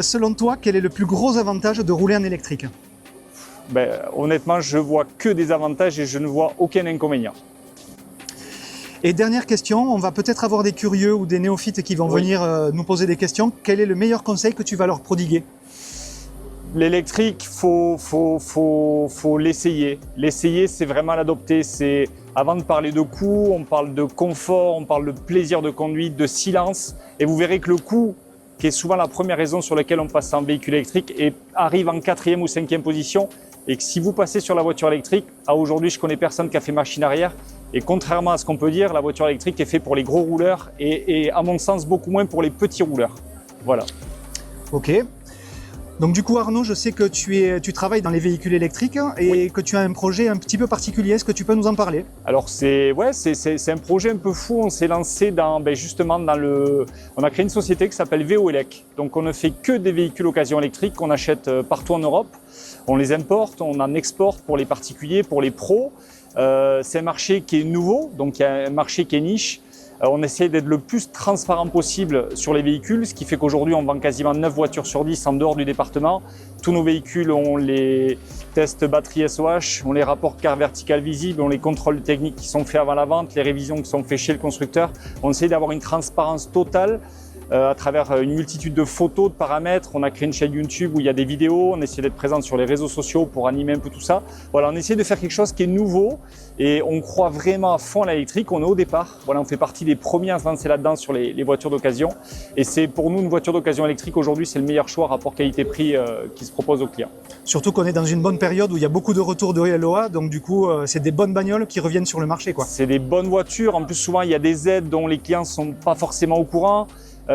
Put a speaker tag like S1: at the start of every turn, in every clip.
S1: Selon toi, quel est le plus gros avantage de rouler en électrique?
S2: Honnêtement, je vois que des avantages et je ne vois aucun inconvénient.
S1: Et dernière question, on va peut-être avoir des curieux ou des néophytes qui vont venir nous poser des questions. Quel est le meilleur conseil que tu vas leur prodiguer?
S2: L'électrique, faut l'essayer. L'essayer, c'est vraiment l'adopter. C'est avant de parler de coût, on parle de confort, on parle de plaisir de conduite, de silence. Et vous verrez que le coût, qui est souvent la première raison sur laquelle on passe en véhicule électrique, arrive en 4e ou 5e position. Et que si vous passez sur la voiture électrique, aujourd'hui, je connais personne qui a fait machine arrière. Et contrairement à ce qu'on peut dire, la voiture électrique est faite pour les gros rouleurs et à mon sens, beaucoup moins pour les petits rouleurs. Voilà.
S1: Ok. Donc du coup Arnaud, je sais que tu travailles dans les véhicules électriques et que tu as un projet un petit peu particulier. Est-ce que tu peux nous en parler?
S2: Alors c'est un projet un peu fou. On s'est lancé on a créé une société qui s'appelle VOELEC. Donc on ne fait que des véhicules occasion électriques qu'on achète partout en Europe. On les importe, on en exporte pour les particuliers, pour les pros. C'est un marché qui est nouveau, donc il y a un marché qui est niche. On essaie d'être le plus transparent possible sur les véhicules, ce qui fait qu'aujourd'hui on vend quasiment 9 voitures sur 10 en dehors du département. Tous nos véhicules ont les tests batterie SOH, on les rapports car vertical visible, on les contrôles techniques qui sont faits avant la vente, les révisions qui sont faites chez le constructeur. On essaie d'avoir une transparence totale à travers une multitude de photos, de paramètres. On a créé une chaîne YouTube où il y a des vidéos, on essaie d'être présent sur les réseaux sociaux pour animer un peu tout ça. Voilà, on essaie de faire quelque chose qui est nouveau et on croit vraiment à fond à l'électrique. On est au départ, voilà, on fait partie des premiers à se lancer là-dedans sur les voitures d'occasion. Et c'est pour nous une voiture d'occasion électrique aujourd'hui, c'est le meilleur choix rapport qualité-prix qui se propose aux clients.
S1: Surtout qu'on est dans une bonne période où il y a beaucoup de retours de LOA, donc du coup c'est des bonnes bagnoles qui reviennent sur le marché, quoi.
S2: C'est des bonnes voitures, en plus souvent il y a des aides dont les clients ne sont pas forcément au courant.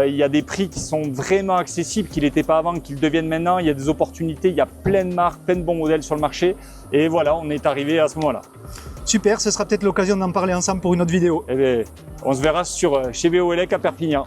S2: Il y a des prix qui sont vraiment accessibles, qui n'étaient pas avant, qu'ils deviennent maintenant. Il y a des opportunités, il y a plein de marques, plein de bons modèles sur le marché. Et voilà, on est arrivé à ce moment-là.
S1: Super, ce sera peut-être l'occasion d'en parler ensemble pour une autre vidéo.
S2: On se verra chez VOELEC à Perpignan.